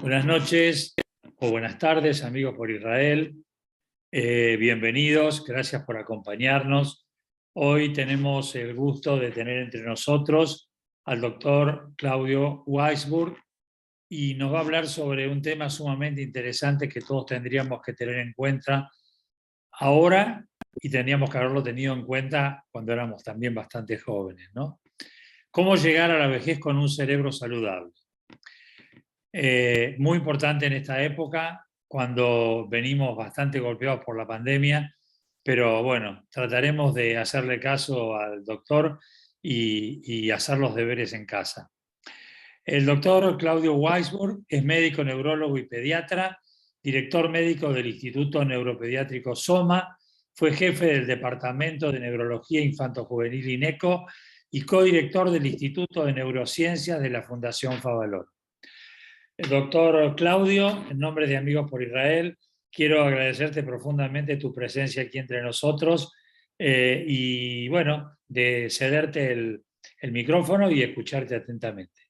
Buenas noches o buenas tardes, amigos por Israel. Bienvenidos, gracias por acompañarnos. Hoy tenemos el gusto de tener entre nosotros al doctor Claudio Weisburg y nos va a hablar sobre un tema sumamente interesante que todos tendríamos que tener en cuenta ahora y tendríamos que haberlo tenido en cuenta cuando éramos también bastante jóvenes, ¿no? ¿Cómo llegar a la vejez con un cerebro saludable? Muy importante en esta época, cuando venimos bastante golpeados por la pandemia, pero bueno, trataremos de hacerle caso al doctor y hacer los deberes en casa. El doctor Claudio Weisburg es médico, neurólogo y pediatra, director médico del Instituto Neuropediátrico SOMA, fue jefe del Departamento de Neurología Infanto-Juvenil INECO y codirector del Instituto de Neurociencias de la Fundación Favaloro. Doctor Claudio, en nombre de Amigos por Israel, quiero agradecerte profundamente tu presencia aquí entre nosotros y, bueno, de cederte el micrófono y escucharte atentamente.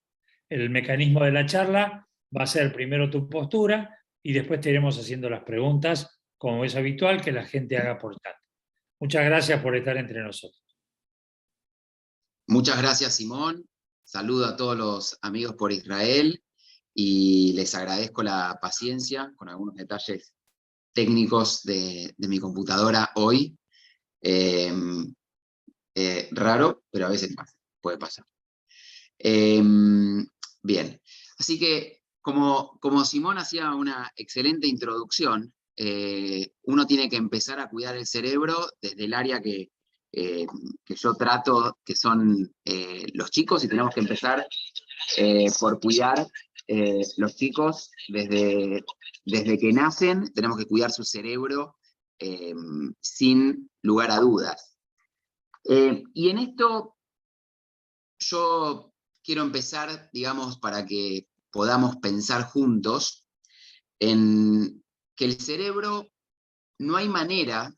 El mecanismo de la charla va a ser primero tu postura y después te iremos haciendo las preguntas, como es habitual que la gente haga por chat. Muchas gracias por estar entre nosotros. Muchas gracias, Simón. Saludo a todos los amigos por Israel y les agradezco la paciencia con algunos detalles técnicos de mi computadora hoy. Raro, pero a veces puede pasar. Bien, así que como Simón hacía una excelente introducción, uno tiene que empezar a cuidar el cerebro desde el área que yo trato, que son los chicos, y tenemos que empezar por cuidar los chicos desde que nacen. Tenemos que cuidar su cerebro sin lugar a dudas. Y en esto yo quiero empezar, digamos, para que podamos pensar juntos en que el cerebro no hay manera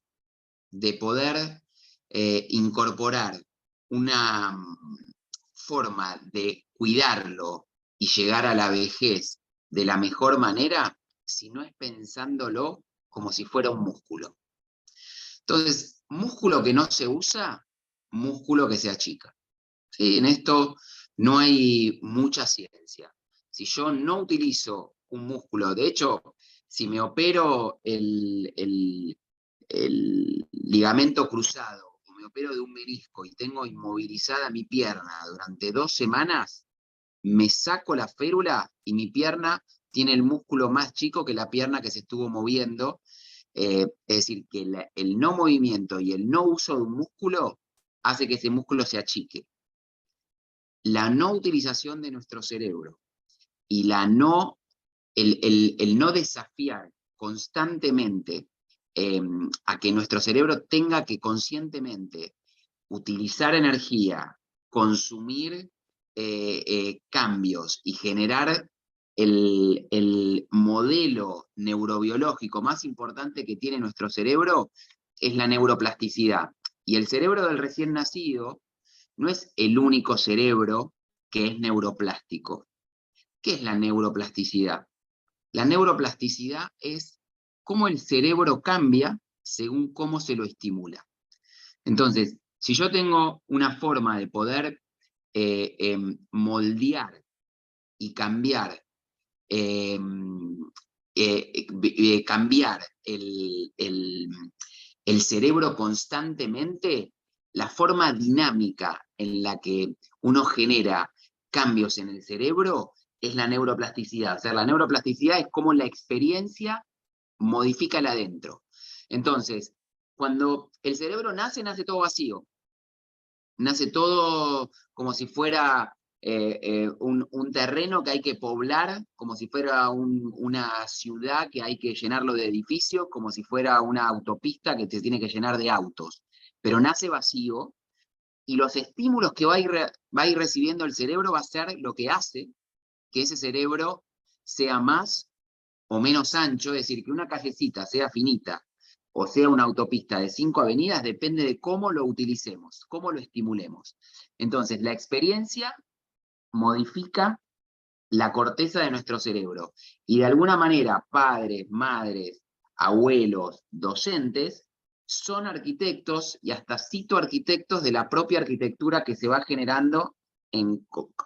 de poder incorporar una forma de cuidarlo y llegar a la vejez de la mejor manera si no es pensándolo como si fuera un músculo. Entonces, músculo que no se usa, músculo que se achica. ¿Sí? En esto no hay mucha ciencia. Si yo no utilizo un músculo, de hecho, si me opero el ligamento cruzado o me opero de un menisco y tengo inmovilizada mi pierna durante 2 semanas, me saco la férula y mi pierna tiene el músculo más chico que la pierna que se estuvo moviendo. Es decir, que el no movimiento y el no uso de un músculo hace que ese músculo se achique. La no utilización de nuestro cerebro y el no desafiar constantemente a que nuestro cerebro tenga que conscientemente utilizar energía, consumir cambios y generar el modelo neurobiológico más importante que tiene nuestro cerebro es la neuroplasticidad. Y el cerebro del recién nacido no es el único cerebro que es neuroplástico. ¿Qué es la neuroplasticidad? La neuroplasticidad es cómo el cerebro cambia según cómo se lo estimula. Entonces, si yo tengo una forma de poder moldear y cambiar, cambiar el cerebro constantemente, la forma dinámica en la que uno genera cambios en el cerebro es la neuroplasticidad. O sea, la neuroplasticidad es cómo la experiencia modifica el adentro. Entonces, cuando el cerebro nace, nace todo vacío. Nace todo como si fuera un terreno que hay que poblar, como si fuera una ciudad que hay que llenarlo de edificios, como si fuera una autopista que se tiene que llenar de autos. Pero nace vacío y los estímulos que va a ir recibiendo el cerebro va a ser lo que hace que ese cerebro sea más o menos ancho, es decir, que una callecita sea finita o sea una autopista de 5 avenidas, depende de cómo lo utilicemos, cómo lo estimulemos. Entonces, la experiencia modifica la corteza de nuestro cerebro. Y de alguna manera, padres, madres, abuelos, docentes, son arquitectos y hasta citoarquitectos de la propia arquitectura que se va generando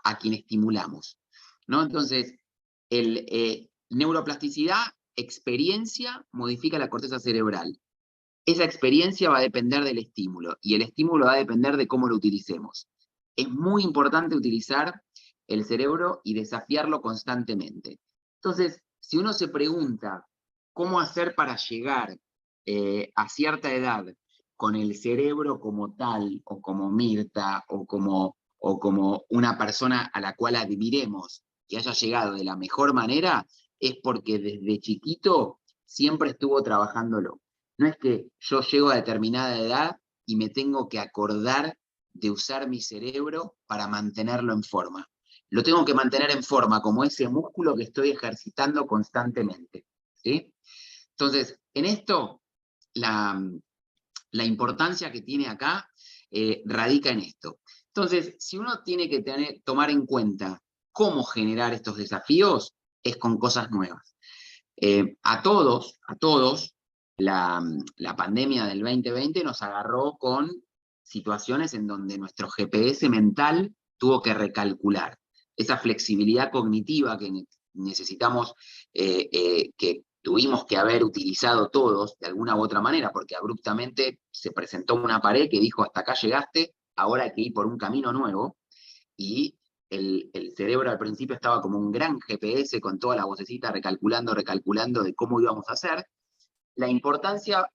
a quien estimulamos, ¿no? Entonces, neuroplasticidad, experiencia, modifica la corteza cerebral. Esa experiencia va a depender del estímulo y el estímulo va a depender de cómo lo utilicemos. Es muy importante utilizar el cerebro y desafiarlo constantemente. Entonces, si uno se pregunta cómo hacer para llegar a cierta edad con el cerebro como tal, o como Mirta, o como una persona a la cual admiremos que haya llegado de la mejor manera, es porque desde chiquito siempre estuvo trabajándolo. No es que yo llego a determinada edad y me tengo que acordar de usar mi cerebro para mantenerlo en forma. Lo tengo que mantener en forma como ese músculo que estoy ejercitando constantemente, ¿sí? Entonces, en esto, la importancia que tiene acá radica en esto. Entonces, si uno tiene que tomar en cuenta cómo generar estos desafíos, es con cosas nuevas. A todos, la pandemia del 2020 nos agarró con situaciones en donde nuestro GPS mental tuvo que recalcular. Esa flexibilidad cognitiva que necesitamos, que tuvimos que haber utilizado todos de alguna u otra manera, porque abruptamente se presentó una pared que dijo, hasta acá llegaste, ahora hay que ir por un camino nuevo, y el cerebro al principio estaba como un gran GPS con toda la vocecita recalculando de cómo íbamos a hacer. La importancia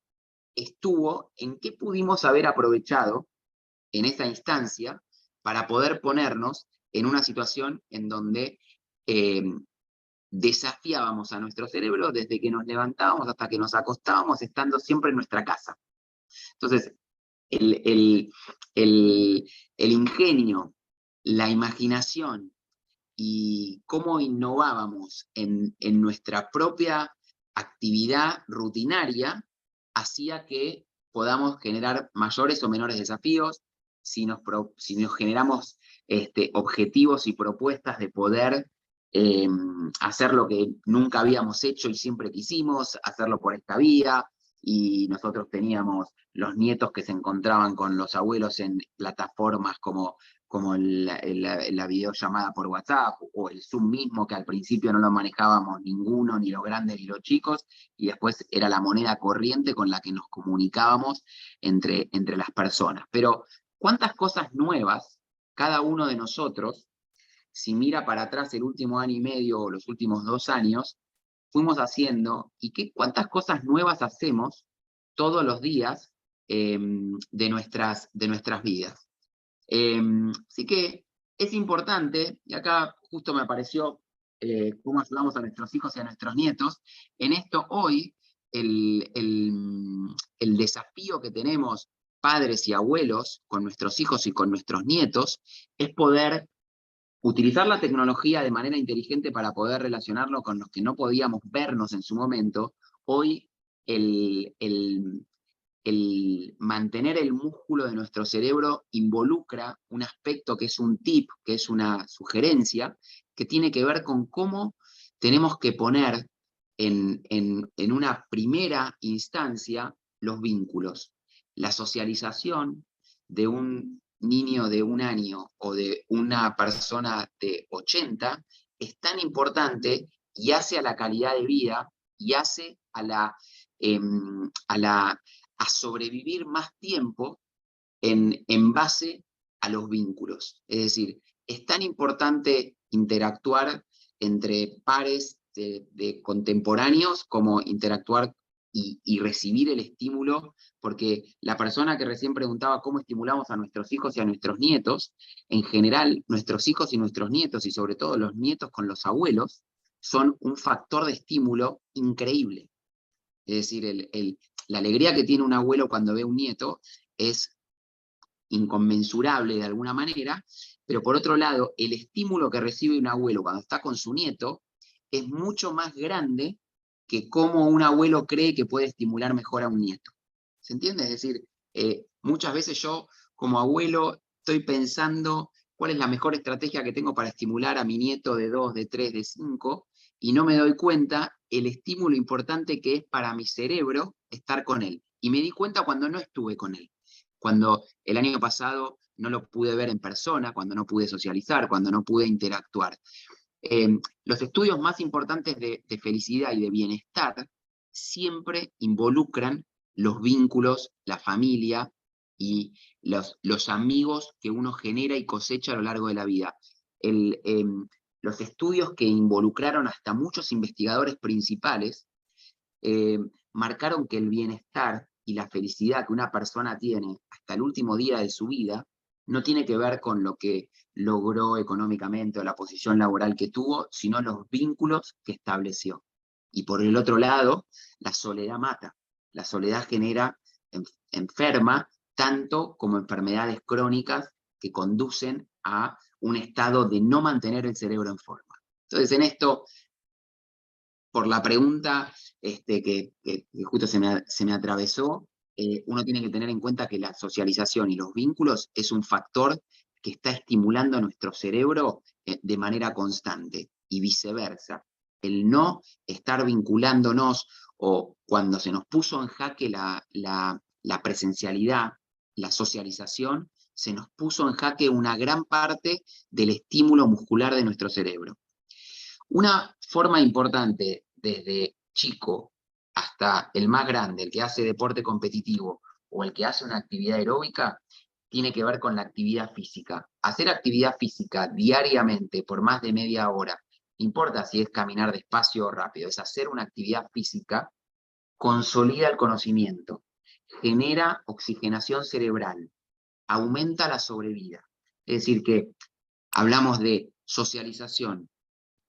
estuvo en qué pudimos haber aprovechado en esa instancia para poder ponernos en una situación en donde desafiábamos a nuestro cerebro desde que nos levantábamos hasta que nos acostábamos, estando siempre en nuestra casa. Entonces, el ingenio, la imaginación y cómo innovábamos en nuestra propia actividad rutinaria hacía que podamos generar mayores o menores desafíos, si nos generamos objetivos y propuestas de poder hacer lo que nunca habíamos hecho y siempre quisimos, hacerlo por esta vía, y nosotros teníamos los nietos que se encontraban con los abuelos en plataformas como la videollamada por WhatsApp, o el Zoom mismo, que al principio no lo manejábamos ninguno, ni los grandes ni los chicos, y después era la moneda corriente con la que nos comunicábamos entre las personas. Pero, ¿cuántas cosas nuevas cada uno de nosotros, si mira para atrás el último año y medio o los últimos 2 años, fuimos haciendo, y cuántas cosas nuevas hacemos todos los días de nuestras vidas? Así que es importante, y acá justo me apareció cómo ayudamos a nuestros hijos y a nuestros nietos. En esto hoy, el desafío que tenemos padres y abuelos con nuestros hijos y con nuestros nietos es poder utilizar la tecnología de manera inteligente para poder relacionarnos con los que no podíamos vernos en su momento. Hoy el mantener el músculo de nuestro cerebro involucra un aspecto que es un tip, que es una sugerencia, que tiene que ver con cómo tenemos que poner en una primera instancia los vínculos. La socialización de un niño de 1 año o de una persona de 80 es tan importante y hace a la calidad de vida y hace a sobrevivir más tiempo en base a los vínculos. Es decir, es tan importante interactuar entre pares de contemporáneos como interactuar y recibir el estímulo, porque la persona que recién preguntaba cómo estimulamos a nuestros hijos y a nuestros nietos, en general, nuestros hijos y nuestros nietos, y sobre todo los nietos con los abuelos, son un factor de estímulo increíble. Es decir, la alegría que tiene un abuelo cuando ve un nieto es inconmensurable de alguna manera, pero por otro lado, el estímulo que recibe un abuelo cuando está con su nieto es mucho más grande que cómo un abuelo cree que puede estimular mejor a un nieto. ¿Se entiende? Es decir, muchas veces yo como abuelo estoy pensando cuál es la mejor estrategia que tengo para estimular a mi nieto de 2, de 3, de 5, y no me doy cuenta el estímulo importante que es para mi cerebro estar con él. Y me di cuenta cuando no estuve con él. Cuando el año pasado no lo pude ver en persona, cuando no pude socializar, cuando no pude interactuar. Los estudios más importantes de felicidad y de bienestar siempre involucran los vínculos, la familia y los amigos que uno genera y cosecha a lo largo de la vida. El, los estudios que involucraron hasta muchos investigadores principales eh, marcaron que el bienestar y la felicidad que una persona tiene hasta el último día de su vida no tiene que ver con lo que logró económicamente o la posición laboral que tuvo, sino los vínculos que estableció. Y por el otro lado, la soledad mata. La soledad genera enferma tanto como enfermedades crónicas que conducen a un estado de no mantener el cerebro en forma. Entonces, en esto, por la pregunta que justo se me atravesó, uno tiene que tener en cuenta que la socialización y los vínculos es un factor que está estimulando nuestro cerebro de manera constante y viceversa. El no estar vinculándonos o cuando se nos puso en jaque la presencialidad, la socialización, se nos puso en jaque una gran parte del estímulo muscular de nuestro cerebro. Una forma importante desde chico hasta el más grande, el que hace deporte competitivo o el que hace una actividad aeróbica, tiene que ver con la actividad física. Hacer actividad física diariamente por más de media hora, no importa si es caminar despacio o rápido, es hacer una actividad física, consolida el conocimiento, genera oxigenación cerebral, aumenta la sobrevida. Es decir, que hablamos de socialización,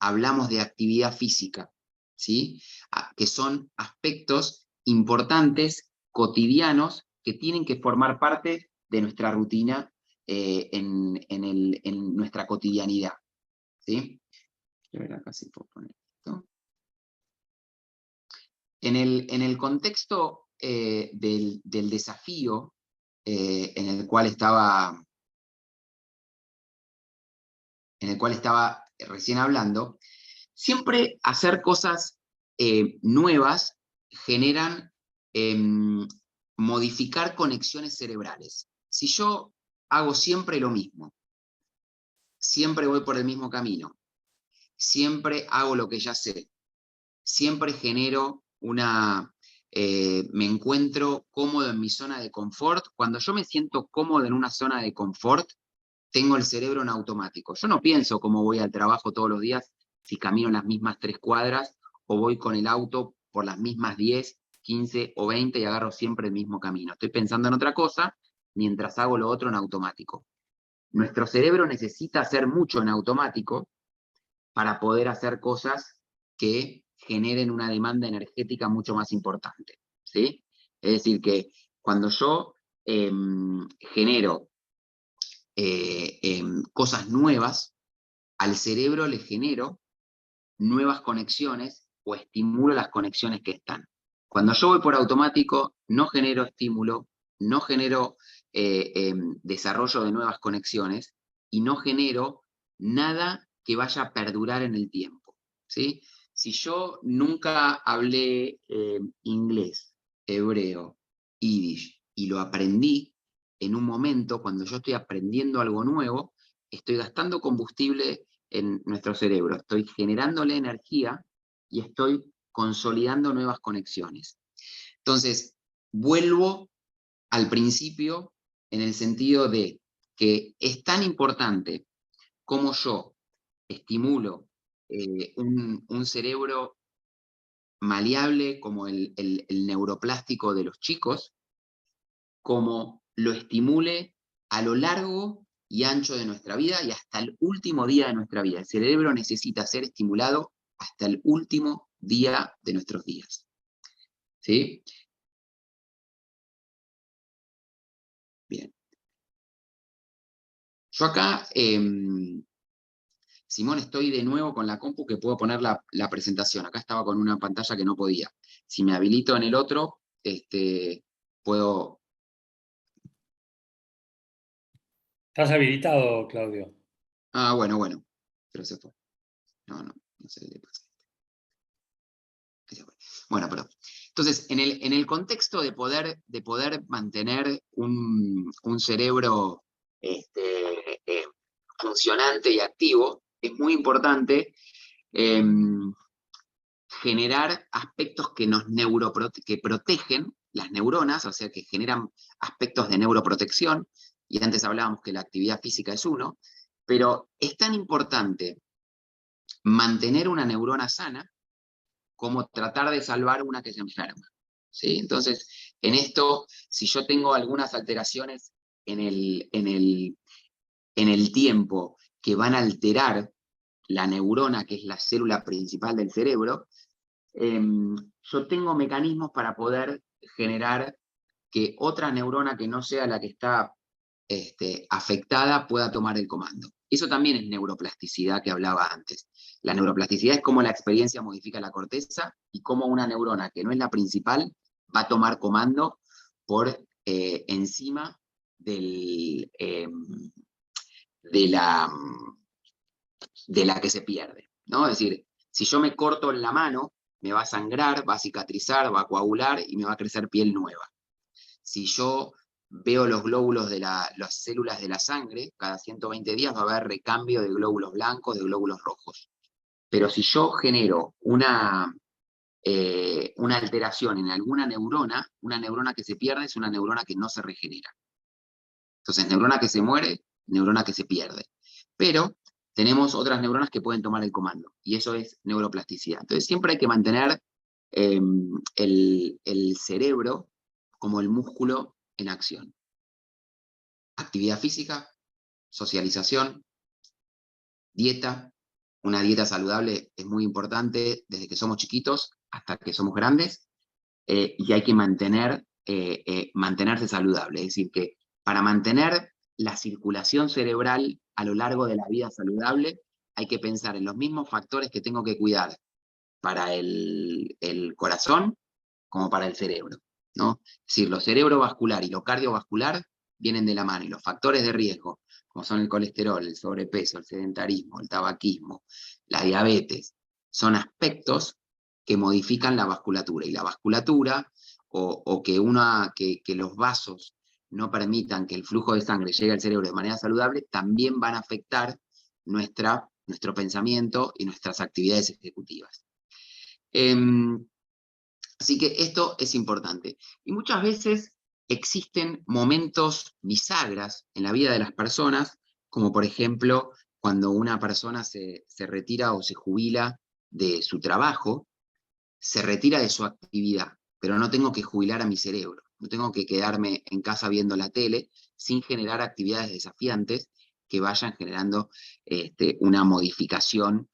hablamos de actividad física, ¿sí? Que son aspectos importantes, cotidianos, que tienen que formar parte de nuestra rutina en nuestra cotidianidad, ¿sí? Quiero ver acá si puedo poner esto. En el contexto del desafío en el cual estaba recién hablando, siempre hacer cosas nuevas generan modificar conexiones cerebrales. Si yo hago siempre lo mismo, siempre voy por el mismo camino, siempre hago lo que ya sé, siempre genero me encuentro cómodo en mi zona de confort. Cuando yo me siento cómodo en una zona de confort, tengo el cerebro en automático. Yo no pienso cómo voy al trabajo todos los días, si camino las mismas 3 cuadras o voy con el auto por las mismas 10, 15 o 20 y agarro siempre el mismo camino. Estoy pensando en otra cosa mientras hago lo otro en automático. Nuestro cerebro necesita hacer mucho en automático para poder hacer cosas que generen una demanda energética mucho más importante, ¿sí? Es decir, que cuando yo genero cosas nuevas, al cerebro le genero nuevas conexiones o estimulo las conexiones que están. Cuando yo voy por automático, no genero estímulo, no genero desarrollo de nuevas conexiones y no genero nada que vaya a perdurar en el tiempo, ¿sí? Si yo nunca hablé inglés, hebreo, yiddish y lo aprendí, en un momento, cuando yo estoy aprendiendo algo nuevo, estoy gastando combustible en nuestro cerebro, estoy generándole energía y estoy consolidando nuevas conexiones. Entonces, vuelvo al principio en el sentido de que es tan importante como yo estimulo un cerebro maleable como el neuroplástico de los chicos, como lo estimule a lo largo y ancho de nuestra vida y hasta el último día de nuestra vida. El cerebro necesita ser estimulado hasta el último día de nuestros días. ¿Sí? Bien. Yo acá, Simón, estoy de nuevo con la compu que puedo poner la presentación. Acá estaba con una pantalla que no podía. Si me habilito en el otro, puedo... ¿Estás habilitado, Claudio? Ah, bueno, pero se fue. No sé qué le pasa. Ahí se fue. Bueno, pero entonces, en el contexto de poder mantener un cerebro funcionante y activo, es muy importante eh, generar aspectos que protegen las neuronas, o sea, que generan aspectos de neuroprotección, y antes hablábamos que la actividad física es uno, pero es tan importante mantener una neurona sana como tratar de salvar una que se enferma. ¿Sí? Entonces, en esto, si yo tengo algunas alteraciones en el tiempo que van a alterar la neurona, que es la célula principal del cerebro, yo tengo mecanismos para poder generar que otra neurona que no sea la que está afectada pueda tomar el comando. Eso también es neuroplasticidad que hablaba antes. La neuroplasticidad es cómo la experiencia modifica la corteza y cómo una neurona que no es la principal va a tomar comando por encima de, la, de la que se pierde, ¿no? Es decir, si yo me corto en la mano, me va a sangrar, va a cicatrizar, va a coagular y me va a crecer piel nueva. Si yo veo los glóbulos de las células de la sangre, cada 120 días va a haber recambio de glóbulos blancos, de glóbulos rojos. Pero si yo genero una alteración en alguna neurona, una neurona que se pierde es una neurona que no se regenera. Entonces, neurona que se muere, neurona que se pierde. Pero tenemos otras neuronas que pueden tomar el comando, y eso es neuroplasticidad. Entonces, siempre hay que mantener el cerebro como el músculo en acción. Actividad física, socialización, dieta. Una dieta saludable es muy importante desde que somos chiquitos hasta que somos grandes, y hay que mantenerse saludable. Es decir, que para mantener la circulación cerebral a lo largo de la vida saludable, hay que pensar en los mismos factores que tengo que cuidar para el corazón como para el cerebro, ¿no? Es decir, lo cerebrovascular y lo cardiovascular vienen de la mano, y los factores de riesgo, como son el colesterol, el sobrepeso, el sedentarismo, el tabaquismo, la diabetes, son aspectos que modifican la vasculatura, y la vasculatura, o que los vasos no permitan que el flujo de sangre llegue al cerebro de manera saludable, también van a afectar nuestro pensamiento y nuestras actividades ejecutivas. Así que esto es importante. Y muchas veces existen momentos bisagras en la vida de las personas, como por ejemplo cuando una persona se retira o se jubila de su trabajo, se retira de su actividad, pero no tengo que jubilar a mi cerebro, no tengo que quedarme en casa viendo la tele sin generar actividades desafiantes que vayan generando una modificación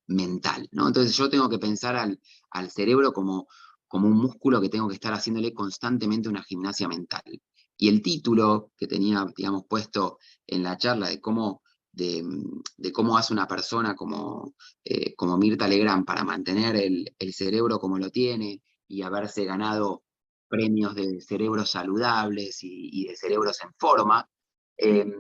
mental, ¿no? Entonces yo tengo que pensar al cerebro como un músculo que tengo que estar haciéndole constantemente una gimnasia mental. Y el título que tenía, digamos, puesto en la charla de cómo hace una persona como Mirta Legrand para mantener el cerebro como lo tiene y haberse ganado premios de cerebros saludables y de cerebros en forma, eh,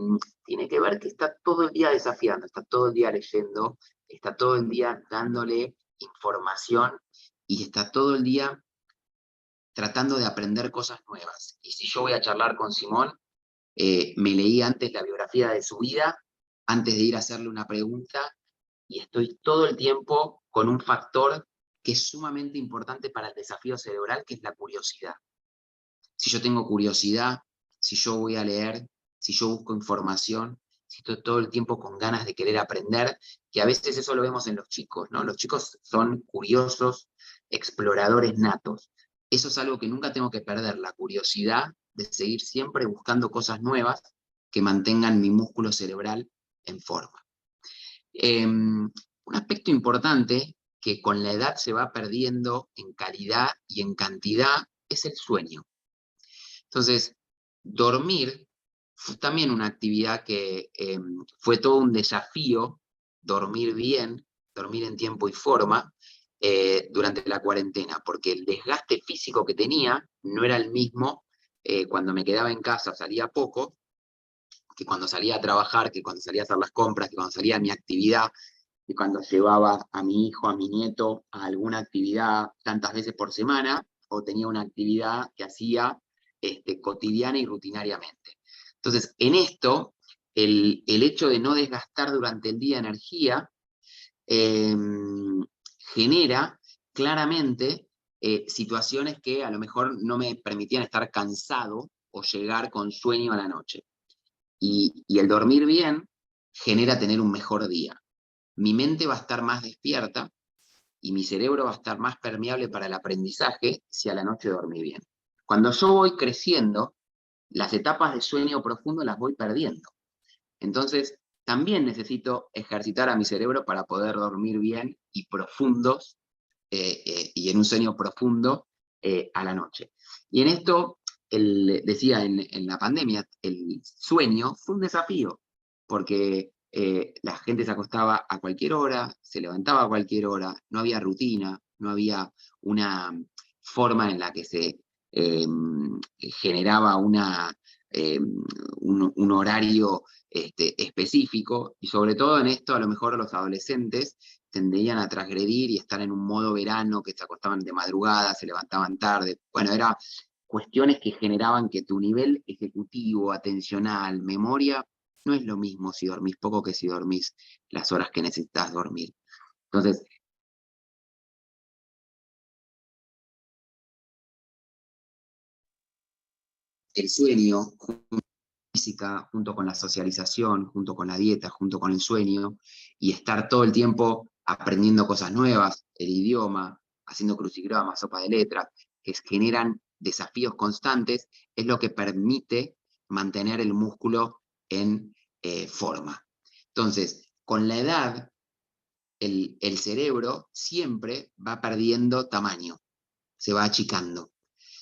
tiene que ver que está todo el día desafiando, está todo el día leyendo, está todo el día dándole información y está todo el día tratando de aprender cosas nuevas. Y si yo voy a charlar con Simón, me leí antes la biografía de su vida, antes de ir a hacerle una pregunta, y estoy todo el tiempo con un factor que es sumamente importante para el desafío cerebral, que es la curiosidad. Si yo tengo curiosidad, si yo voy a leer, si yo busco información, si estoy todo el tiempo con ganas de querer aprender, que a veces eso lo vemos en los chicos, ¿no? Los chicos son curiosos, exploradores natos. Eso es algo que nunca tengo que perder, la curiosidad de seguir siempre buscando cosas nuevas que mantengan mi músculo cerebral en forma. Un aspecto importante que con la edad se va perdiendo en calidad y en cantidad es el sueño. Entonces, dormir fue también una actividad que fue todo un desafío, dormir bien, dormir en tiempo y forma, durante la cuarentena, porque el desgaste físico que tenía no era el mismo cuando me quedaba en casa, salía poco, que cuando salía a trabajar, que cuando salía a hacer las compras, que cuando salía a mi actividad, que cuando llevaba a mi hijo, a mi nieto, a alguna actividad tantas veces por semana, o tenía una actividad que hacía cotidiana y rutinariamente. Entonces, en esto, el hecho de no desgastar durante el día energía genera claramente situaciones que a lo mejor no me permitían estar cansado o llegar con sueño a la noche. Y el dormir bien genera tener un mejor día. Mi mente va a estar más despierta y mi cerebro va a estar más permeable para el aprendizaje si a la noche dormí bien. Cuando yo voy creciendo, las etapas de sueño profundo las voy perdiendo. Entonces, también necesito ejercitar a mi cerebro para poder dormir bien y profundos, y en un sueño profundo a la noche. Y en esto, decía, en la pandemia, el sueño fue un desafío, porque la gente se acostaba a cualquier hora, se levantaba a cualquier hora, no había rutina, no había una forma en la que se generaba un horario específico, y sobre todo en esto a lo mejor los adolescentes tendrían a transgredir y estar en un modo verano, que se acostaban de madrugada, se levantaban tarde. Bueno, eran cuestiones que generaban que tu nivel ejecutivo, atencional, memoria, no es lo mismo si dormís poco que si dormís las horas que necesitas dormir. Entonces, el sueño, física, junto con la socialización, junto con la dieta, junto con el sueño, y estar todo el tiempo aprendiendo cosas nuevas, el idioma, haciendo crucigramas, sopa de letras, que generan desafíos constantes, es lo que permite mantener el músculo en forma. Entonces, con la edad, el cerebro siempre va perdiendo tamaño, se va achicando.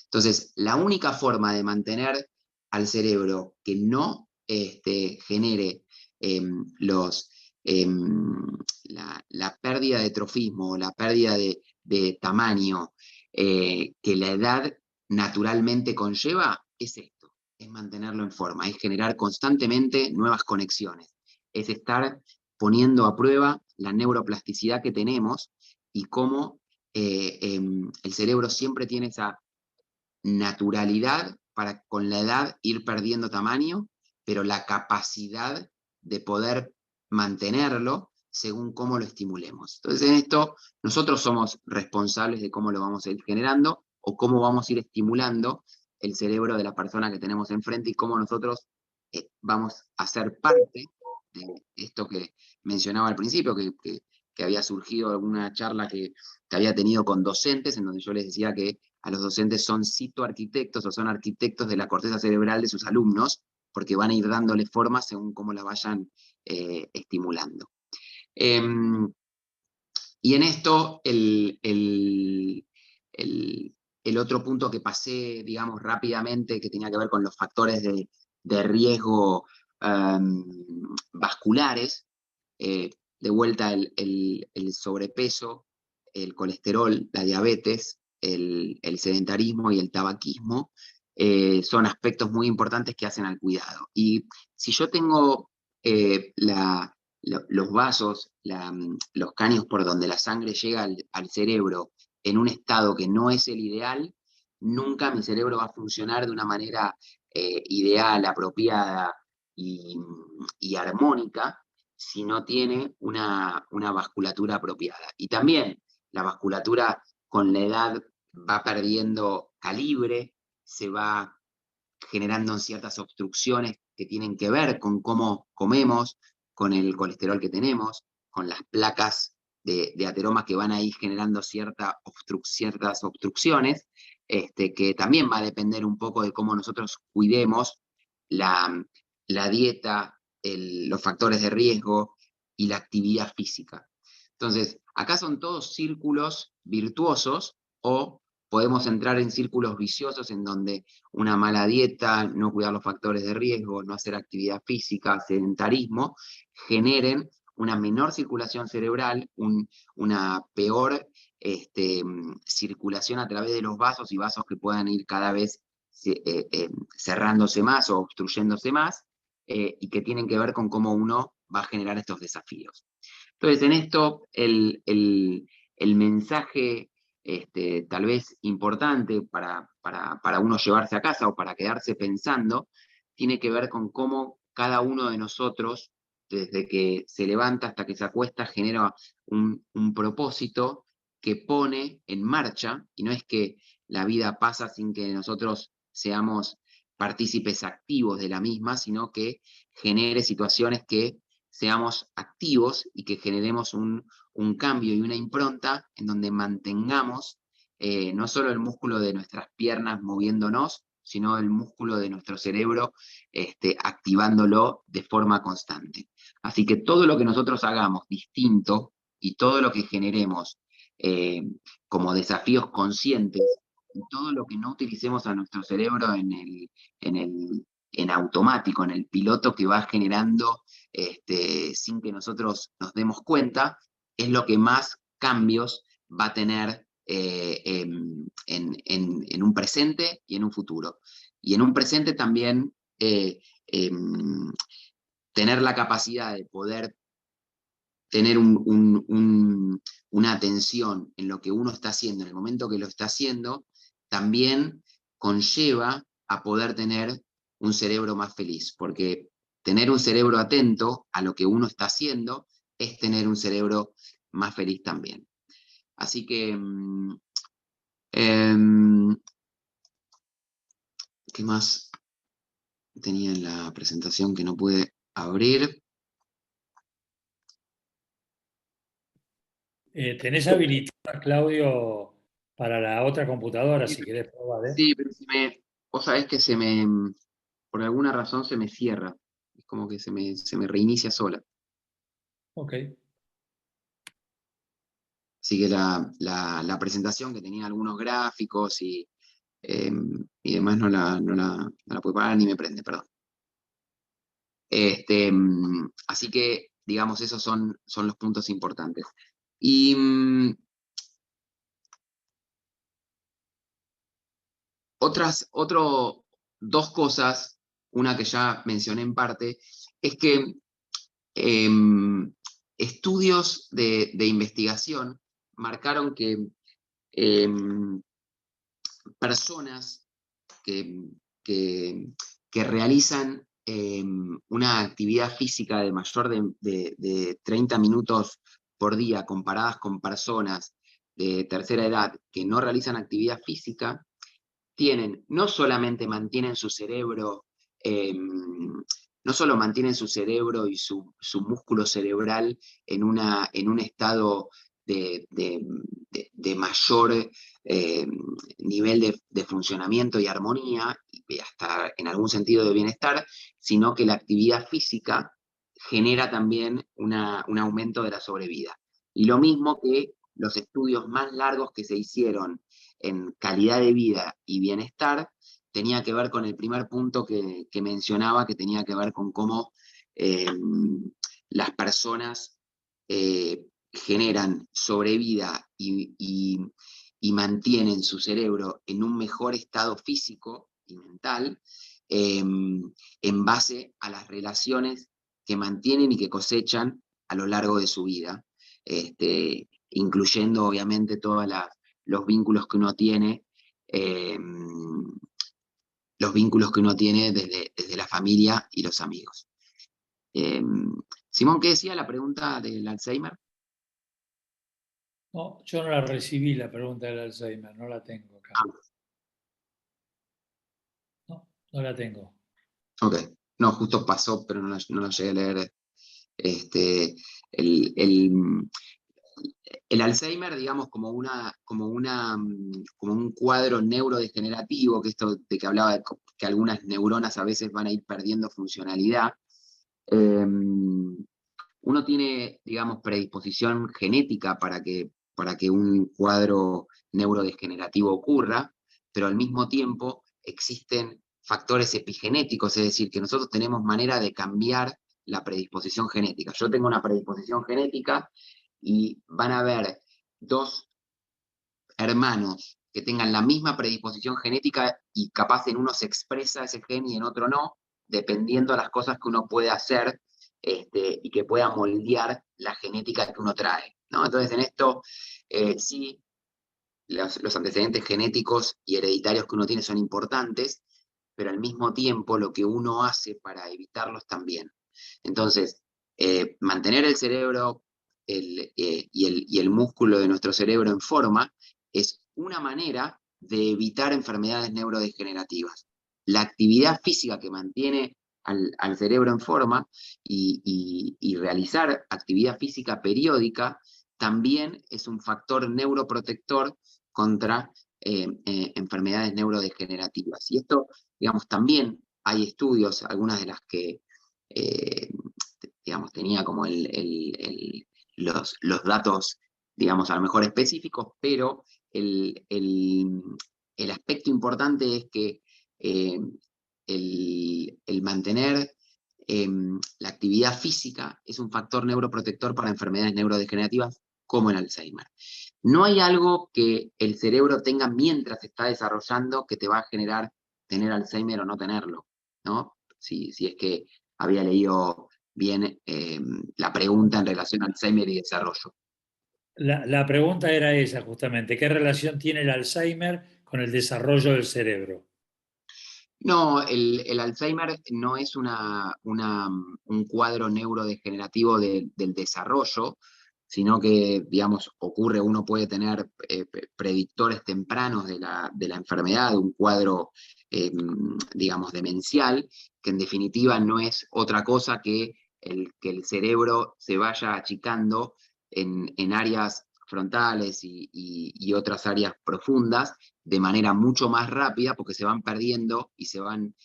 Entonces, la única forma de mantener al cerebro que no genere los, eh, la pérdida de trofismo, la pérdida de tamaño que la edad naturalmente conlleva, es esto, es mantenerlo en forma, es generar constantemente nuevas conexiones, es estar poniendo a prueba la neuroplasticidad que tenemos y cómo el cerebro siempre tiene esa naturalidad para con la edad ir perdiendo tamaño, pero la capacidad de poder mantenerlo según cómo lo estimulemos. Entonces, en esto nosotros somos responsables de cómo lo vamos a ir generando o cómo vamos a ir estimulando el cerebro de la persona que tenemos enfrente y cómo nosotros vamos a ser parte de esto que mencionaba al principio, que había surgido alguna charla que había tenido con docentes, en donde yo les decía que a los docentes son citoarquitectos o son arquitectos de la corteza cerebral de sus alumnos, porque van a ir dándole forma según cómo la vayan estimulando. Y en esto, el otro punto que pasé, digamos, rápidamente, que tenía que ver con los factores de riesgo vasculares, de vuelta el sobrepeso, el colesterol, la diabetes, el sedentarismo y el tabaquismo, son aspectos muy importantes que hacen al cuidado. Y si yo tengo los vasos, los caños por donde la sangre llega al cerebro en un estado que no es el ideal, nunca mi cerebro va a funcionar de una manera ideal, apropiada y armónica si no tiene una vasculatura apropiada. Y también la vasculatura con la edad va perdiendo calibre, se va generando ciertas obstrucciones que tienen que ver con cómo comemos, con el colesterol que tenemos, con las placas de ateromas que van a ir generando ciertas obstrucciones, que también va a depender un poco de cómo nosotros cuidemos la dieta, los factores de riesgo y la actividad física. Entonces, acá son todos círculos virtuosos o podemos entrar en círculos viciosos en donde una mala dieta, no cuidar los factores de riesgo, no hacer actividad física, sedentarismo, generen una menor circulación cerebral, una peor circulación a través de los vasos y vasos que puedan ir cada vez cerrándose más o obstruyéndose más, y que tienen que ver con cómo uno va a generar estos desafíos. Entonces, en esto, el mensaje tal vez importante para uno llevarse a casa o para quedarse pensando, tiene que ver con cómo cada uno de nosotros, desde que se levanta hasta que se acuesta, genera un propósito que pone en marcha, y no es que la vida pasa sin que nosotros seamos partícipes activos de la misma, sino que genere situaciones que seamos activos y que generemos un cambio y una impronta en donde mantengamos no solo el músculo de nuestras piernas moviéndonos, sino el músculo de nuestro cerebro activándolo de forma constante. Así que todo lo que nosotros hagamos distinto y todo lo que generemos como desafíos conscientes, y todo lo que no utilicemos a nuestro cerebro en automático, en el piloto que va generando sin que nosotros nos demos cuenta, es lo que más cambios va a tener en un presente y en un futuro. Y en un presente también tener la capacidad de poder tener una atención en lo que uno está haciendo, en el momento que lo está haciendo, también conlleva a poder tener un cerebro más feliz, porque tener un cerebro atento a lo que uno está haciendo es tener un cerebro más feliz también. Así que, ¿qué más tenía en la presentación que no pude abrir? ¿Tenés habilitada, Claudio, para la otra computadora, si querés probar, Sí, pero vos sabés que por alguna razón se me cierra. Es como que se me reinicia sola. Ok. Así que la presentación que tenía algunos gráficos y demás no la puedo parar ni me prende, perdón. Así que, digamos, esos son los puntos importantes. Y dos cosas, una que ya mencioné en parte, es que estudios de investigación marcaron que personas que, que, que realizan una actividad física de mayor de 30 minutos por día comparadas con personas de tercera edad que no realizan actividad física, no solamente mantienen su cerebro, no solo mantienen su cerebro y su músculo cerebral en un estado de mayor nivel de funcionamiento y armonía, y hasta en algún sentido de bienestar, sino que la actividad física genera también un aumento de la sobrevida. Y lo mismo que los estudios más largos que se hicieron en calidad de vida y bienestar, tenía que ver con el primer punto que mencionaba, que tenía que ver con cómo las personas generan sobrevida y mantienen su cerebro en un mejor estado físico y mental en base a las relaciones que mantienen y que cosechan a lo largo de su vida, incluyendo obviamente todas los vínculos que uno tiene, desde la familia y los amigos. Simón, ¿qué decía la pregunta del Alzheimer? No, yo no la recibí, la pregunta del Alzheimer, no la tengo acá. No, no la tengo. Ok, no, justo pasó, pero no la llegué a leer. El, el, el Alzheimer, digamos, como un cuadro neurodegenerativo, que esto de que hablaba de que algunas neuronas a veces van a ir perdiendo funcionalidad. Uno tiene, digamos, predisposición genética para que un cuadro neurodegenerativo ocurra, pero al mismo tiempo existen factores epigenéticos, es decir, que nosotros tenemos manera de cambiar la predisposición genética. Yo tengo una predisposición genética y van a haber dos hermanos que tengan la misma predisposición genética y capaz en uno se expresa ese gen y en otro no, dependiendo de las cosas que uno puede hacer y que pueda moldear la genética que uno trae, ¿no? Entonces, en esto, sí, los antecedentes genéticos y hereditarios que uno tiene son importantes, pero al mismo tiempo lo que uno hace para evitarlos también. Entonces, mantener el cerebro y el músculo de nuestro cerebro en forma es una manera de evitar enfermedades neurodegenerativas. La actividad física que mantiene al cerebro en forma y realizar actividad física periódica también es un factor neuroprotector contra enfermedades neurodegenerativas. Y esto, digamos, también hay estudios, algunas de las que, digamos, tenía como los datos, digamos, a lo mejor específicos, pero el aspecto importante es que eh, el mantener la actividad física es un factor neuroprotector para enfermedades neurodegenerativas como el Alzheimer. No hay algo que el cerebro tenga mientras se está desarrollando que te va a generar tener Alzheimer o no tenerlo, ¿no? Si es que había leído bien la pregunta en relación a Alzheimer y desarrollo. La pregunta era esa justamente, ¿qué relación tiene el Alzheimer con el desarrollo del cerebro? No, el Alzheimer no es un cuadro neurodegenerativo del desarrollo, sino que, digamos, ocurre, uno puede tener predictores tempranos de la enfermedad, un cuadro, digamos, demencial, que en definitiva no es otra cosa que el cerebro se vaya achicando en áreas frontales y otras áreas profundas de manera mucho más rápida porque se van perdiendo y se van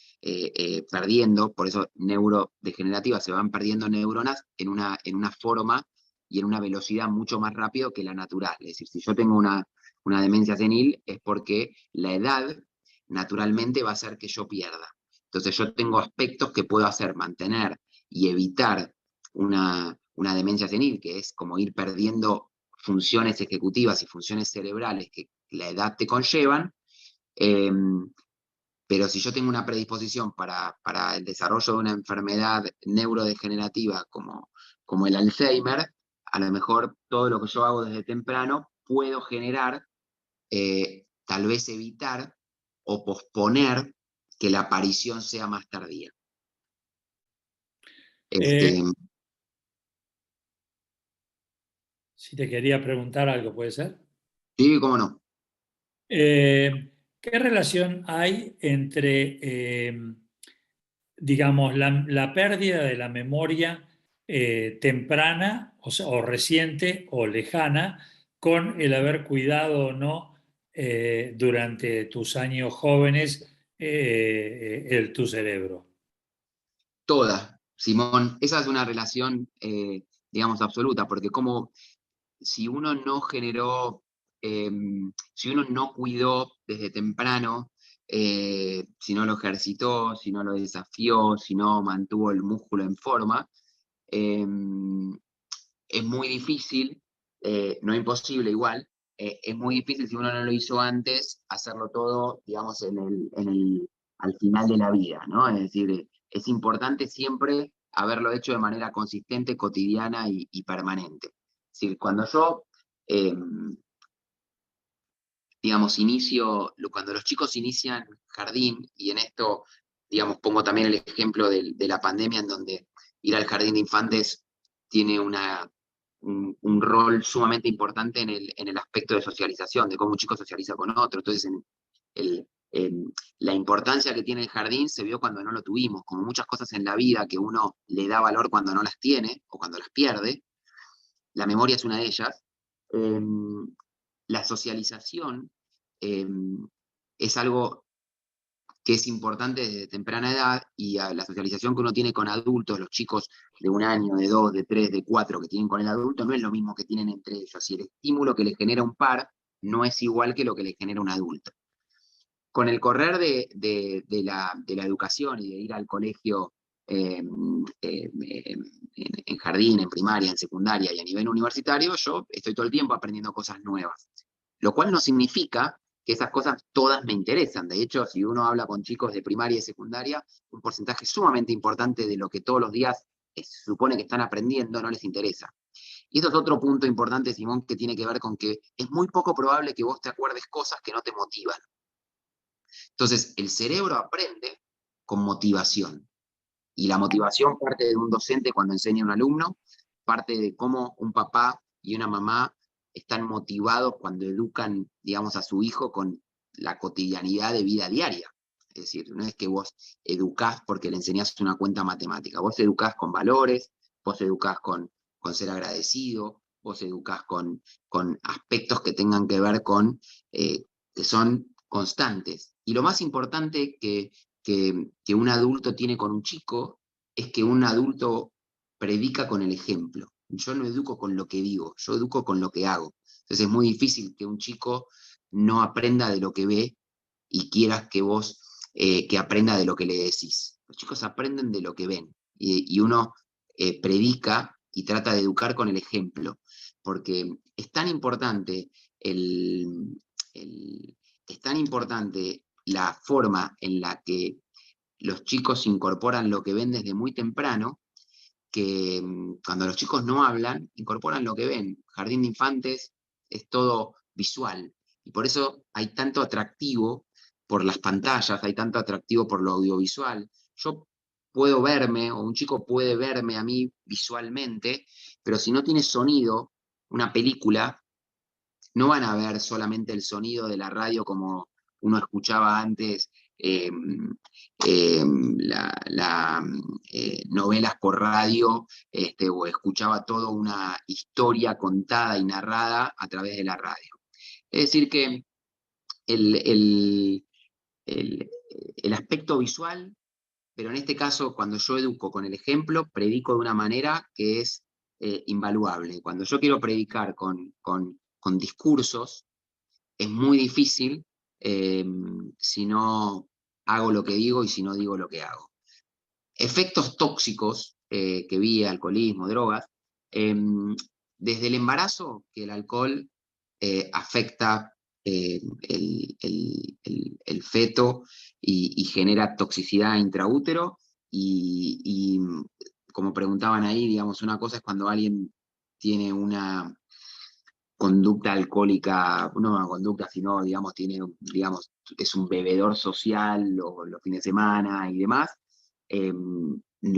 perdiendo, por eso neurodegenerativa, se van perdiendo neuronas en una forma y en una velocidad mucho más rápido que la natural. Es decir, si yo tengo una demencia senil es porque la edad naturalmente va a hacer que yo pierda. Entonces yo tengo aspectos que puedo hacer, mantener y evitar una demencia senil, que es como ir perdiendo funciones ejecutivas y funciones cerebrales que la edad te conllevan, eh, pero si yo tengo una predisposición para el desarrollo de una enfermedad neurodegenerativa como el Alzheimer, a lo mejor todo lo que yo hago desde temprano puedo generar, tal vez evitar o posponer que la aparición sea más tardía. Eh, Este, si te quería preguntar algo, ¿puede ser? sí, cómo no. ¿Qué relación hay entre, digamos, la pérdida de la memoria temprana, o reciente o lejana, con el haber cuidado o no durante tus años jóvenes tu cerebro? Toda, Simón, esa es una relación, digamos, absoluta, porque como si uno no generó, eh, si uno no cuidó desde temprano, si no lo ejercitó, si no lo desafió, si no mantuvo el músculo en forma, eh, es muy difícil, no imposible igual, es muy difícil si uno no lo hizo antes, hacerlo todo, digamos, al final de la vida, ¿no? Es decir, es importante siempre haberlo hecho de manera consistente, cotidiana y permanente. Es decir, cuando yo, eh, digamos, cuando los chicos inician jardín, y en esto, digamos, pongo también el ejemplo de la pandemia, en donde ir al jardín de infantes tiene un rol sumamente importante en el aspecto de socialización, de cómo un chico socializa con otro. Entonces, el, la importancia que tiene el jardín se vio cuando no lo tuvimos, como muchas cosas en la vida que uno le da valor cuando no las tiene o cuando las pierde, la memoria es una de ellas. Eh, la socialización eh, es algo que es importante desde temprana edad y a la socialización que uno tiene con adultos, los chicos de un año, de dos, de tres, de cuatro que tienen con el adulto, no es lo mismo que tienen entre ellos. Y el estímulo que les genera un par no es igual que lo que les genera un adulto. Con el correr de la educación y de ir al colegio en jardín, en primaria, en secundaria y a nivel universitario, yo estoy todo el tiempo aprendiendo cosas nuevas. Lo cual no significa que esas cosas todas me interesan. De hecho, si uno habla con chicos de primaria y secundaria, un porcentaje sumamente importante de lo que todos los días se supone que están aprendiendo no les interesa. Y esto es otro punto importante, Simón, que tiene que ver con que es muy poco probable que vos te acuerdes cosas que no te motivan. Entonces, el cerebro aprende con motivación. Y la motivación parte de un docente cuando enseña a un alumno, parte de cómo un papá y una mamá están motivados cuando educan, digamos, a su hijo con la cotidianidad de vida diaria. Es decir, no es que vos educás porque le enseñás una cuenta matemática, vos educás con valores, vos educás con ser agradecido, vos educás con aspectos que tengan que ver con, que son constantes. Y lo más importante que un adulto tiene con un chico es que un adulto predica con el ejemplo. Yo no educo con lo que digo, yo educo con lo que hago. Entonces es muy difícil que un chico no aprenda de lo que ve y quieras que vos que aprenda de lo que le decís. Los chicos aprenden de lo que ven y uno predica y trata de educar con el ejemplo, porque es tan importante es tan importante la forma en la que los chicos incorporan lo que ven desde muy temprano, que cuando los chicos no hablan, incorporan lo que ven. Jardín de infantes es todo visual. Y por eso hay tanto atractivo por las pantallas, hay tanto atractivo por lo audiovisual. Yo puedo verme, o un chico puede verme a mí visualmente, pero si no tiene sonido, una película, no van a ver solamente el sonido de la radio como uno escuchaba antes, eh, novelas por radio, o escuchaba toda una historia contada y narrada a través de la radio. Es decir, que el, el, el, el aspecto visual, pero en este caso, cuando yo educo con el ejemplo, predico de una manera que es invaluable. Cuando yo quiero predicar con discursos, es muy difícil si no hago lo que digo y si no digo lo que hago. Efectos tóxicos que vi, alcoholismo, drogas, eh, desde el embarazo, que el alcohol afecta el feto y genera toxicidad intraútero y como preguntaban ahí, digamos, una cosa es cuando alguien tiene una conducta alcohólica, no una conducta, sino, digamos, digamos, es un bebedor social los fines de semana y demás, eh,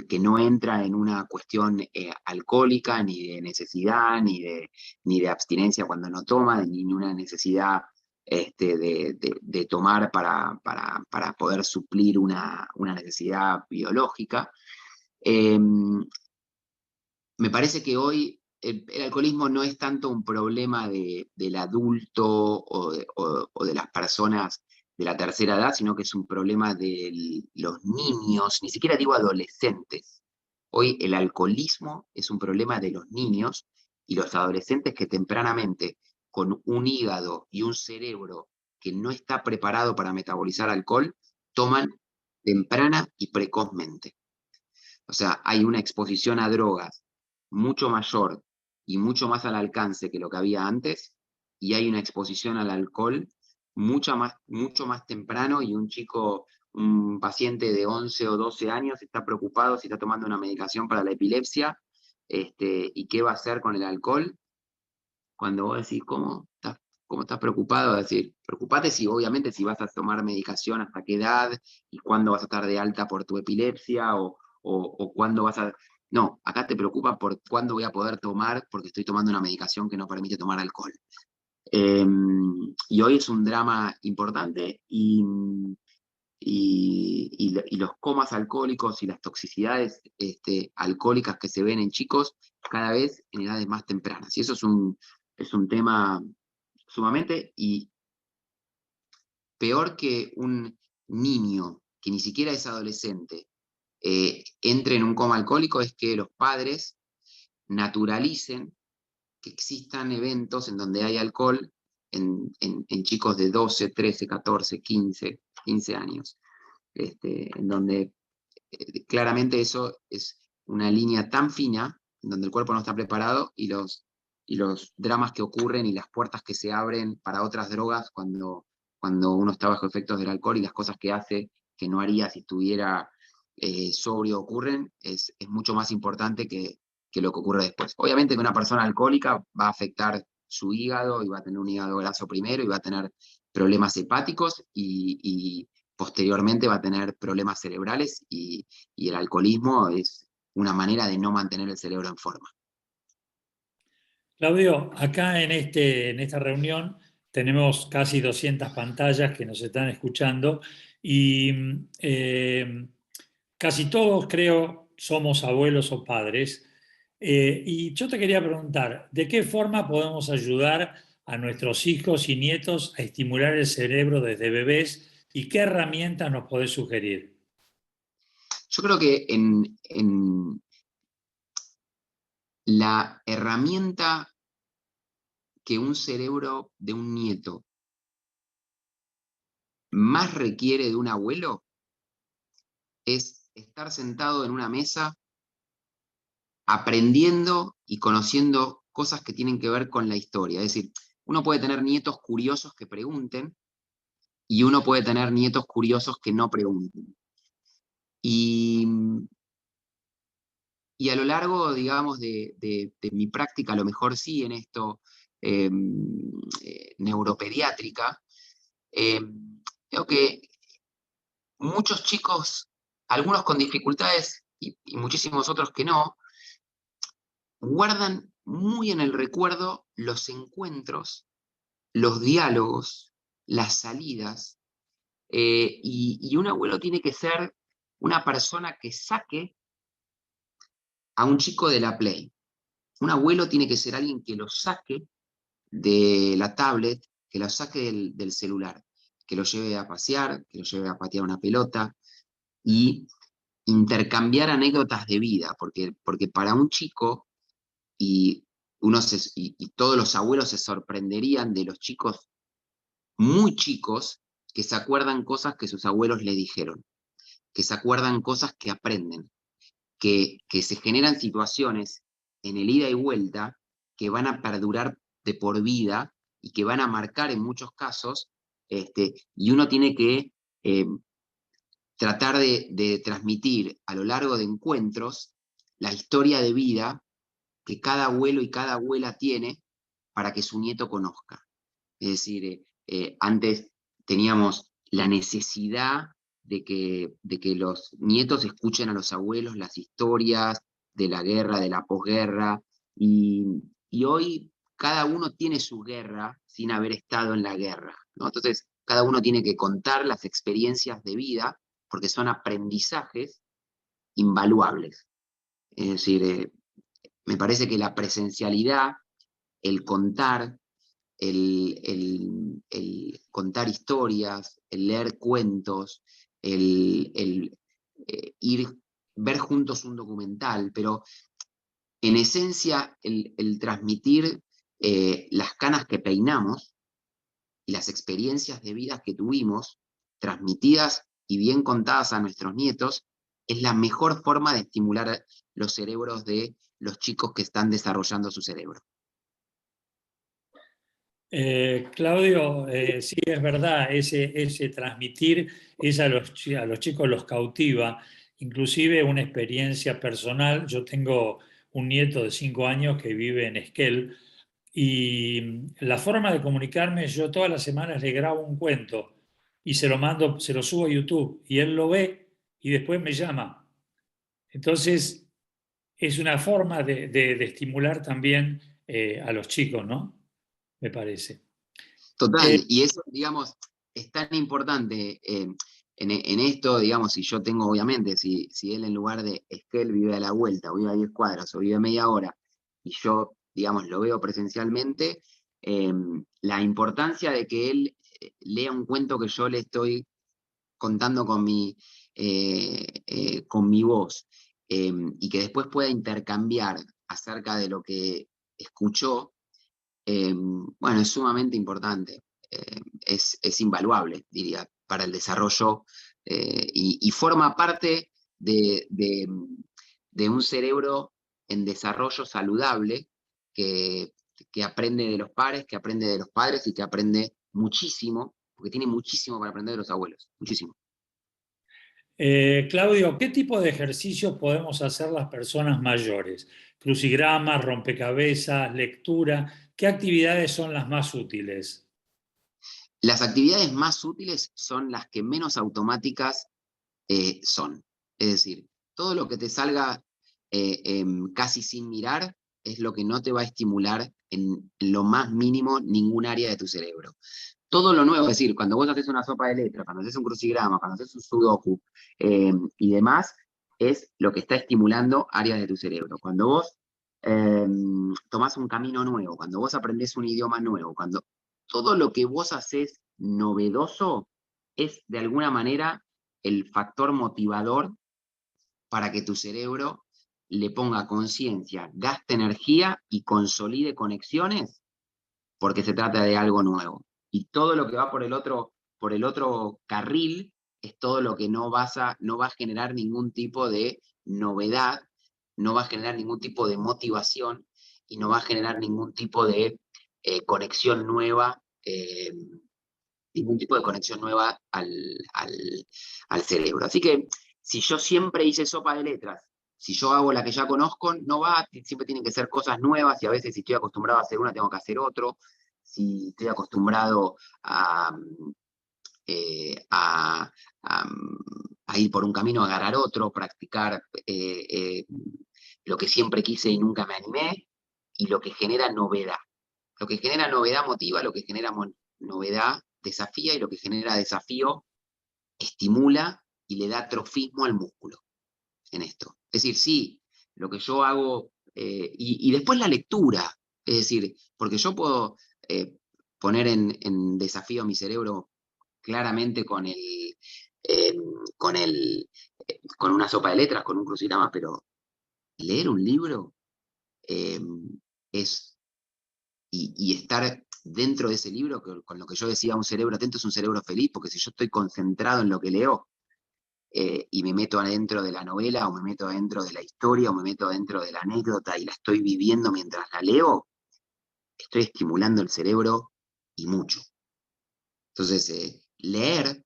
que no entra en una cuestión alcohólica, ni de necesidad, ni de abstinencia cuando no toma, ni una necesidad de tomar para poder suplir una necesidad biológica. Eh, Me parece que hoy el alcoholismo no es tanto un problema del adulto o de las personas de la tercera edad, sino que es un problema de los niños, ni siquiera digo adolescentes. Hoy el alcoholismo es un problema de los niños y los adolescentes que tempranamente, con un hígado y un cerebro que no está preparado para metabolizar alcohol, toman temprana y precozmente. O sea, hay una exposición a drogas mucho mayor y mucho más al alcance que lo que había antes, y hay una exposición al alcohol mucho más temprano, y un chico, un paciente de 11 o 12 años está preocupado si está tomando una medicación para la epilepsia, y qué va a hacer con el alcohol. Cuando vos decís, cómo estás preocupado? Es decir, preocupate si, obviamente, si vas a tomar medicación, hasta qué edad, y cuándo vas a estar de alta por tu epilepsia, o cuándo vas a... No, acá te preocupa por cuándo voy a poder tomar, porque estoy tomando una medicación que no permite tomar alcohol. Eh, y hoy es un drama importante, y los comas alcohólicos y las toxicidades alcohólicas que se ven en chicos cada vez en edades más tempranas. Y eso es un tema sumamente, y peor que un niño que ni siquiera es adolescente entre en un coma alcohólico, es que los padres naturalicen que existan eventos en donde hay alcohol en chicos de 12, 13, 14, 15 años, en donde claramente eso es una línea tan fina en donde el cuerpo no está preparado, y los dramas que ocurren y las puertas que se abren para otras drogas cuando uno está bajo efectos del alcohol y las cosas que hace que no haría si estuviera sobrio ocurren, es mucho más importante que lo que ocurre después. Obviamente que una persona alcohólica va a afectar su hígado y va a tener un hígado graso primero y va a tener problemas hepáticos y posteriormente va a tener problemas cerebrales y el alcoholismo es una manera de no mantener el cerebro en forma. Claudio, acá en esta reunión tenemos casi 200 pantallas que nos están escuchando y casi todos creo somos abuelos o padres. Y yo te quería preguntar, ¿de qué forma podemos ayudar a nuestros hijos y nietos a estimular el cerebro desde bebés y qué herramientas nos podés sugerir? Yo creo que en la herramienta que un cerebro de un nieto más requiere de un abuelo es estar sentado en una mesa aprendiendo y conociendo cosas que tienen que ver con la historia. Es decir, uno puede tener nietos curiosos que pregunten y uno puede tener nietos curiosos que no pregunten. Y, y a lo largo, digamos, de mi práctica, a lo mejor sí en esto, eh, neuropediátrica, eh, creo que muchos chicos, algunos con dificultades y muchísimos otros que no, guardan muy en el recuerdo los encuentros, los diálogos, las salidas, y un abuelo tiene que ser una persona que saque a un chico de la Play. Un abuelo tiene que ser alguien que lo saque de la tablet, que lo saque del celular, que lo lleve a pasear, que lo lleve a patear una pelota y intercambiar anécdotas de vida, porque para un chico, y, y todos los abuelos se sorprenderían de los chicos muy chicos que se acuerdan cosas que sus abuelos le dijeron, que se acuerdan cosas que aprenden, que se generan situaciones en el ida y vuelta que van a perdurar de por vida y que van a marcar en muchos casos, y uno tiene que eh, tratar de transmitir a lo largo de encuentros la historia de vida que cada abuelo y cada abuela tiene para que su nieto conozca. Es decir, antes teníamos la necesidad de que los nietos escuchen a los abuelos las historias de la guerra, de la posguerra, y, y hoy cada uno tiene su guerra sin haber estado en la guerra, ¿no? Entonces, cada uno tiene que contar las experiencias de vida porque son aprendizajes invaluables. Es decir, me parece que la presencialidad, el contar, el contar historias, el leer cuentos, el ir, ver juntos un documental, pero en esencia el transmitir las canas que peinamos y las experiencias de vida que tuvimos, transmitidas y bien contadas a nuestros nietos, es la mejor forma de estimular los cerebros de los chicos que están desarrollando su cerebro. Claudio, sí es verdad, ese transmitir es a los chicos los cautiva, inclusive una experiencia personal. Yo tengo un nieto de 5 años que vive en Esquel y la forma de comunicarme, yo todas las semanas le grabo un cuento y se lo mando, se lo subo a YouTube y él lo ve y después me llama. Entonces es una forma de estimular también a los chicos, ¿no? Me parece. Total, Eh, y eso, digamos, es tan importante en esto, digamos, si yo tengo, obviamente, si él en lugar de Esquel vive a la vuelta, o vive a 10 cuadras, o vive a media hora, y yo, digamos, lo veo presencialmente, eh, la importancia de que él lea un cuento que yo le estoy contando con mi voz, y que después pueda intercambiar acerca de lo que escuchó, bueno, es sumamente importante, es invaluable, diría, para el desarrollo, y forma parte de un cerebro en desarrollo saludable que, que aprende de los pares, que aprende de los padres y que aprende muchísimo, porque tiene muchísimo para aprender de los abuelos, muchísimo. Claudio, ¿qué tipo de ejercicios podemos hacer las personas mayores? Crucigramas, rompecabezas, lectura. ¿Qué actividades son las más útiles? Las actividades más útiles son las que menos automáticas son. Es decir, todo lo que te salga casi sin mirar es lo que no te va a estimular en lo más mínimo ningún área de tu cerebro. Todo lo nuevo, es decir, cuando vos haces una sopa de letras, cuando haces un crucigrama, cuando haces un sudoku y demás, es lo que está estimulando áreas de tu cerebro. Cuando vos eh, tomás un camino nuevo, cuando vos aprendés un idioma nuevo, cuando todo lo que vos haces novedoso es de alguna manera el factor motivador para que tu cerebro le ponga conciencia, gaste energía y consolide conexiones porque se trata de algo nuevo. Y todo lo que va por el otro carril es todo lo que no va a generar ningún tipo de novedad, no va a generar ningún tipo de motivación y no va a generar ningún tipo de conexión nueva, ningún tipo de conexión nueva al cerebro. Así que si yo siempre hice sopa de letras, si yo hago la que ya conozco, no va, siempre tienen que ser cosas nuevas y a veces si estoy acostumbrado a hacer una, tengo que hacer otro. Si estoy acostumbrado eh, a, a, a ir por un camino, a agarrar otro, practicar lo que siempre quise y nunca me animé, y lo que genera novedad. Lo que genera novedad motiva, lo que genera novedad desafía y lo que genera desafío estimula y le da trofismo al músculo en esto. Es decir, sí, lo que yo hago, y después la lectura, es decir, porque yo puedo poner en desafío a mi cerebro claramente eh, con, con una sopa de letras, con un crucigrama, pero leer un libro eh, es, y estar dentro de ese libro, con lo que yo decía, un cerebro atento es un cerebro feliz, porque si yo estoy concentrado en lo que leo, y me meto adentro de la novela, o me meto adentro de la historia, o me meto adentro de la anécdota y la estoy viviendo mientras la leo, estoy estimulando el cerebro y mucho. Entonces, leer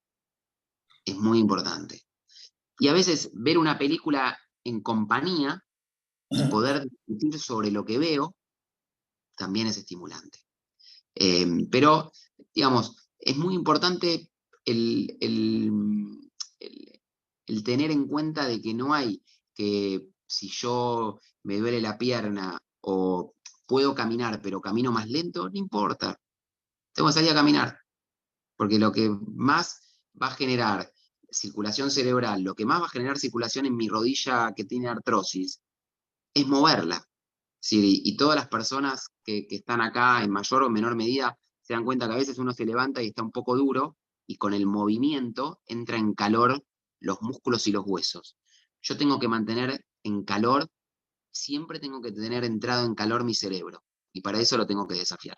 es muy importante. Y a veces ver una película en compañía y poder discutir sobre lo que veo también es estimulante. Pero, digamos, es muy importante el, el, el tener en cuenta de que no hay que si yo me duele la pierna o puedo caminar, pero camino más lento, no importa, tengo que salir a caminar, porque lo que más va a generar circulación cerebral, lo que más va a generar circulación en mi rodilla que tiene artrosis, es moverla. Sí, y todas las personas que están acá en mayor o menor medida se dan cuenta que a veces uno se levanta y está un poco duro y con el movimiento entra en calor los músculos y los huesos. Yo tengo que mantener en calor, siempre tengo que tener entrado en calor mi cerebro y para eso lo tengo que desafiar.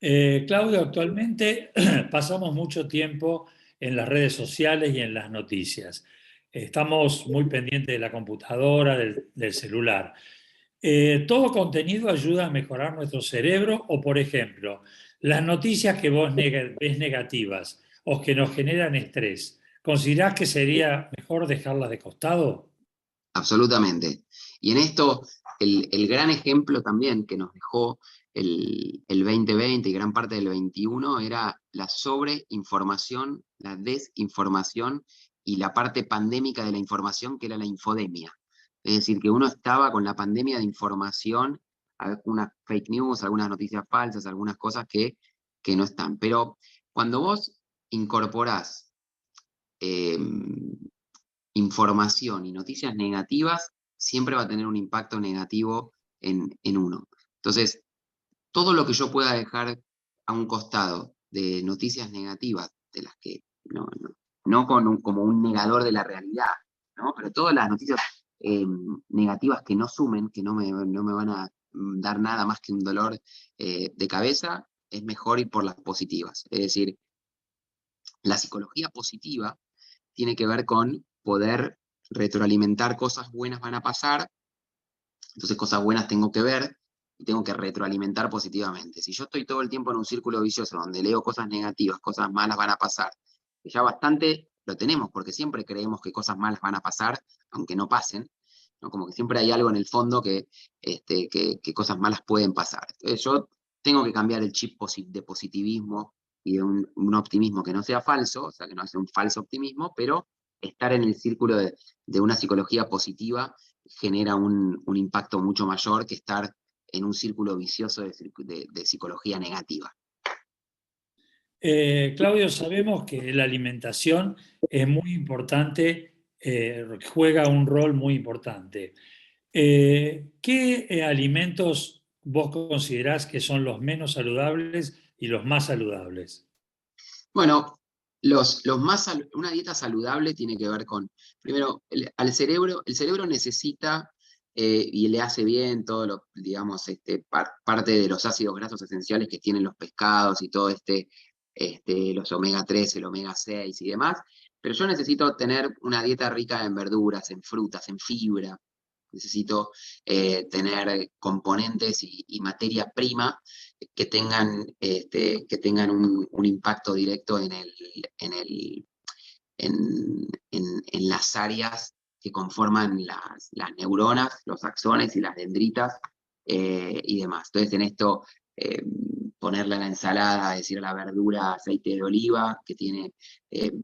Claudio, actualmente pasamos mucho tiempo en las redes sociales y en las noticias. Estamos muy pendientes de la computadora, del celular. ¿Todo contenido ayuda a mejorar nuestro cerebro o, por ejemplo, las noticias que vos ves negativas o que nos generan estrés, considerás que sería mejor dejarlas de costado? Absolutamente. Y en esto, el gran ejemplo también que nos dejó el 2020 y gran parte del 21 era la sobreinformación, la desinformación y la parte pandémica de la información, que era la infodemia. Es decir, que uno estaba con la pandemia de información, algunas fake news, algunas noticias falsas, algunas cosas que no están. Pero cuando vos incorporás eh, información y noticias negativas, siempre va a tener un impacto negativo en uno. Entonces, todo lo que yo pueda dejar a un costado de noticias negativas, de las que no como un negador de la realidad, ¿no? Pero todas las noticias negativas que no sumen, que no me van a dar nada más que un dolor de cabeza, es mejor ir por las positivas. Es decir, la psicología positiva tiene que ver con poder retroalimentar cosas buenas van a pasar, entonces cosas buenas tengo que ver, y tengo que retroalimentar positivamente. Si yo estoy todo el tiempo en un círculo vicioso donde leo cosas negativas, cosas malas van a pasar, que ya bastante lo tenemos, porque siempre creemos que cosas malas van a pasar, aunque no pasen, ¿no? Como que siempre hay algo en el fondo que cosas malas pueden pasar. Entonces yo tengo que cambiar el chip de positivismo y de un optimismo que no sea falso, o sea, que no sea un falso optimismo, pero estar en el círculo de una psicología positiva genera un impacto mucho mayor que estar en un círculo vicioso de psicología negativa. Claudio, sabemos que la alimentación es muy importante, juega un rol muy importante. ¿Qué alimentos vos considerás que son los menos saludables y los más saludables? Bueno, una dieta saludable tiene que ver con, primero, el cerebro necesita y le hace bien todo lo, digamos, parte de los ácidos grasos esenciales que tienen los pescados y todo los omega 3, el omega 6 y demás, pero yo necesito tener una dieta rica en verduras, en frutas, en fibra, necesito tener componentes y materia prima que tengan un impacto directo en las áreas que conforman las neuronas, los axones y las dendritas y demás. Entonces, en esto, eh, ponerle a la ensalada, decir a la verdura aceite de oliva, que tiene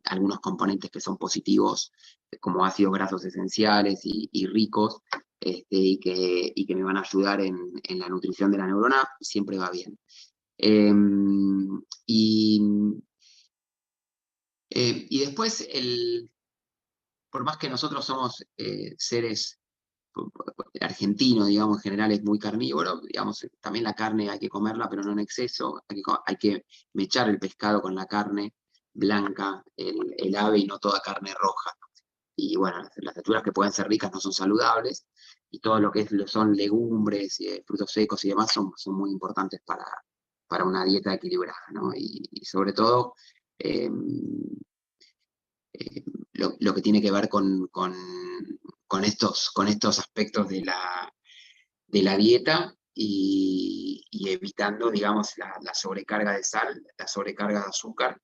algunos componentes que son positivos, como ácidos grasos esenciales y ricos, y que me van a ayudar en la nutrición de la neurona, siempre va bien. Eh, y, y después, por más que nosotros somos seres argentinos, digamos, en general es muy carnívoro, digamos, también la carne hay que comerla, pero no en exceso, hay que mechar el pescado con la carne blanca, el ave y no toda carne roja. Y bueno, las verduras que pueden ser ricas no son saludables, y todo lo que son legumbres, frutos secos y demás son muy importantes para una dieta equilibrada, ¿no? Y sobre todo, eh, eh, lo que tiene que ver con estos aspectos de la dieta y evitando, digamos, la sobrecarga de sal, la sobrecarga de azúcar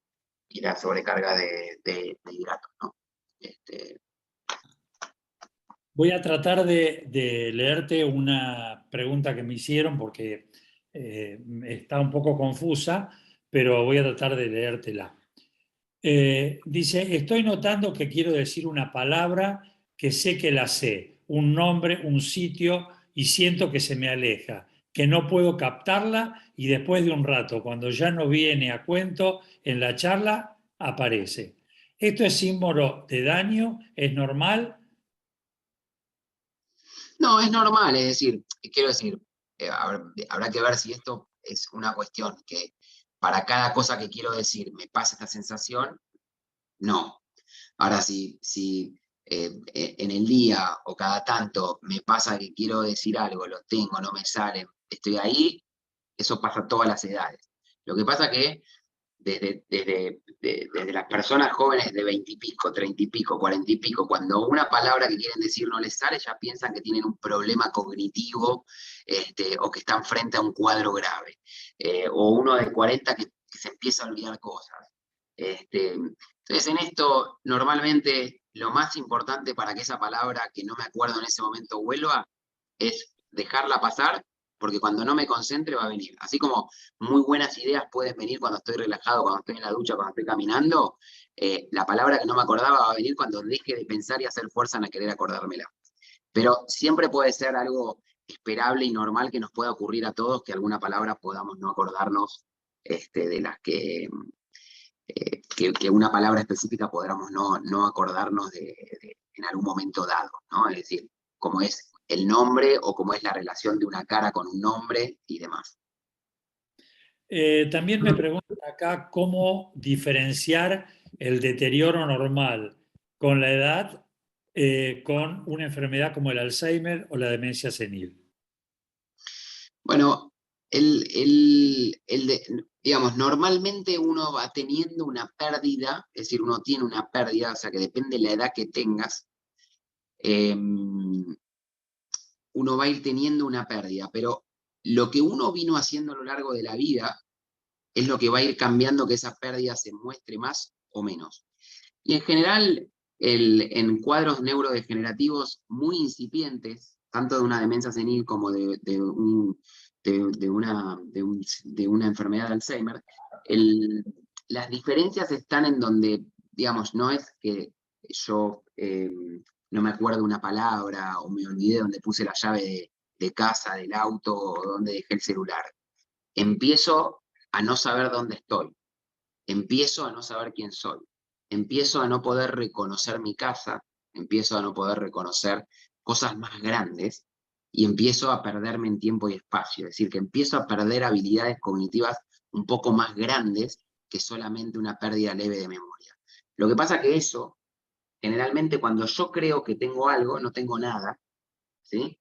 y la sobrecarga de hidratos, ¿no? Este, Voy a tratar de leerte una pregunta que me hicieron porque está un poco confusa, pero voy a tratar de leértela. Dice, estoy notando que quiero decir una palabra que sé que la sé, un nombre, un sitio, y siento que se me aleja, que no puedo captarla y después de un rato, cuando ya no viene a cuento en la charla, aparece. ¿Esto es símbolo de daño? ¿Es normal? no, es normal, es decir, quiero decir, habrá que ver si esto es una cuestión que para cada cosa que quiero decir me pasa esta sensación, no. Ahora, si en el día o cada tanto me pasa que quiero decir algo, lo tengo, no me sale, estoy ahí, eso pasa a todas las edades. Lo que pasa que desde las personas jóvenes de 20 y pico, 30 y pico, 40 y pico, cuando una palabra que quieren decir no les sale, ya piensan que tienen un problema cognitivo, o que están frente a un cuadro grave. O uno de 40 que se empieza a olvidar cosas. Entonces, en esto, normalmente lo más importante para que esa palabra que no me acuerdo en ese momento vuelva es dejarla pasar, porque cuando no me concentre va a venir. Así como muy buenas ideas pueden venir cuando estoy relajado, cuando estoy en la ducha, cuando estoy caminando, la palabra que no me acordaba va a venir cuando deje de pensar y hacer fuerza en querer acordármela. Pero siempre puede ser algo esperable y normal que nos pueda ocurrir a todos, que alguna palabra podamos no acordarnos, de las que una palabra específica podamos no acordarnos en algún momento dado, ¿no? Es decir, como es el nombre o como es la relación de una cara con un nombre y demás. También me preguntan acá cómo diferenciar el deterioro normal con la edad con una enfermedad como el Alzheimer o la demencia senil. Bueno, digamos, normalmente uno va teniendo una pérdida, es decir, uno tiene una pérdida, o sea que depende de la edad que tengas, eh, uno va a ir teniendo una pérdida, pero lo que uno vino haciendo a lo largo de la vida es lo que va a ir cambiando que esa pérdida se muestre más o menos. Y en general, en cuadros neurodegenerativos muy incipientes, tanto de una demencia senil como de una enfermedad de Alzheimer, las diferencias están en donde, digamos, no es que yo no me acuerdo una palabra o me olvidé donde puse la llave de casa, del auto o donde dejé el celular. Empiezo a no saber dónde estoy, empiezo a no saber quién soy, empiezo a no poder reconocer mi casa, empiezo a no poder reconocer cosas más grandes y empiezo a perderme en tiempo y espacio, es decir, que empiezo a perder habilidades cognitivas un poco más grandes que solamente una pérdida leve de memoria. Lo que pasa que eso, generalmente cuando yo creo que tengo algo, no tengo nada, ¿sí?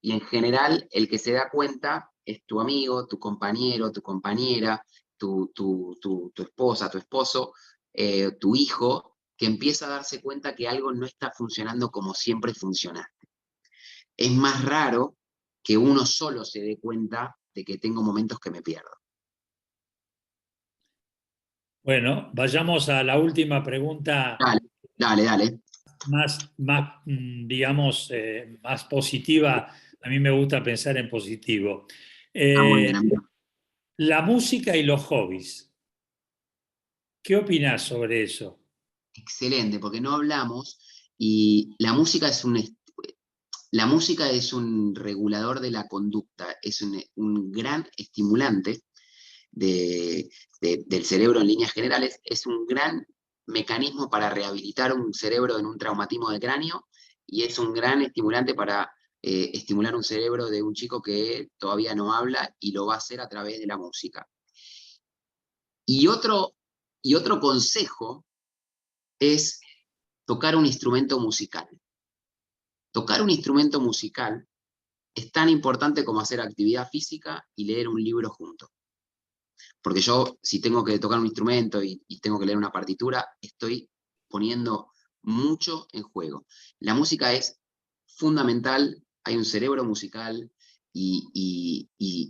Y en general, el que se da cuenta es tu amigo, tu compañero, tu compañera, tu esposa, tu esposo, tu hijo, que empieza a darse cuenta que algo no está funcionando como siempre funcionaste. Es más raro que uno solo se dé cuenta de que tengo momentos que me pierdo. Bueno, vayamos a la última pregunta Dale, dale, dale. digamos, más positiva. A mí me gusta pensar en positivo. Ah, muy bien, Eh, amigo. la música y los hobbies. ¿Qué opinás sobre eso? Excelente, porque no hablamos y la música es un regulador de la conducta, es un gran estimulante del cerebro en líneas generales, es un gran mecanismo para rehabilitar un cerebro en un traumatismo de cráneo y es un gran estimulante para estimular un cerebro de un chico que todavía no habla y lo va a hacer a través de la música. Y otro consejo es tocar un instrumento musical. Tocar un instrumento musical es tan importante como hacer actividad física y leer un libro juntos. Porque yo, si tengo que tocar un instrumento y tengo que leer una partitura, estoy poniendo mucho en juego. La música es fundamental, hay un cerebro musical y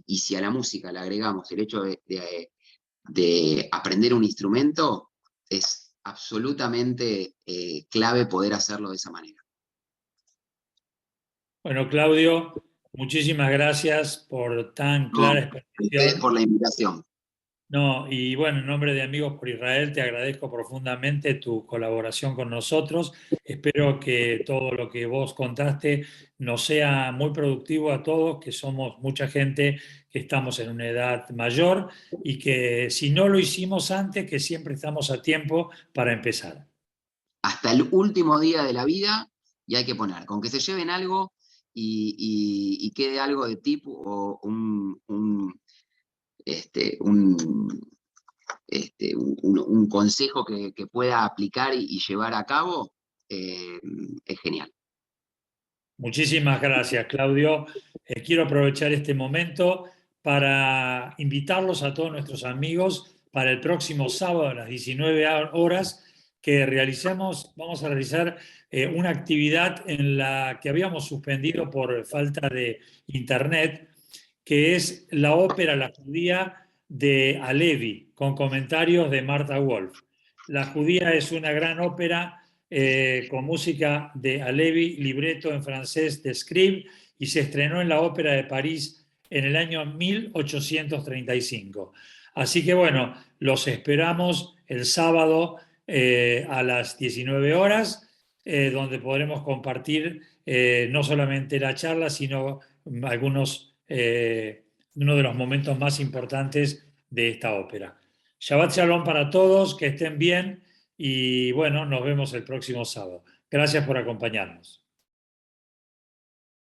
si a la música le agregamos el hecho de aprender un instrumento, es absolutamente clave poder hacerlo de esa manera. Bueno, Claudio, muchísimas gracias por tan No, clara a ustedes exposición. por la invitación. No, y bueno, en nombre de Amigos por Israel te agradezco profundamente tu colaboración con nosotros. Espero que todo lo que vos contaste nos sea muy productivo a todos, que somos mucha gente que estamos en una edad mayor y que si no lo hicimos antes, que siempre estamos a tiempo para empezar. Hasta el último día de la vida y hay que poner, con que se lleven algo y quede algo de tipo o un consejo que pueda aplicar y llevar a cabo, es genial. Muchísimas gracias, Claudio. Quiero aprovechar este momento para invitarlos a todos nuestros amigos para el próximo sábado a las 19 horas que vamos a realizar una actividad en la que habíamos suspendido por falta de internet, que es la ópera La Judía de Alevi, con comentarios de Martha Wolf. La Judía es una gran ópera con música de Alevi, libreto en francés de Scribe, y se estrenó en la Ópera de París en el año 1835. Así que bueno, los esperamos el sábado a las 19 horas, donde podremos compartir no solamente la charla, sino uno de los momentos más importantes de esta ópera. Shabbat Shalom para todos, que estén bien y bueno, nos vemos el próximo sábado. Gracias por acompañarnos.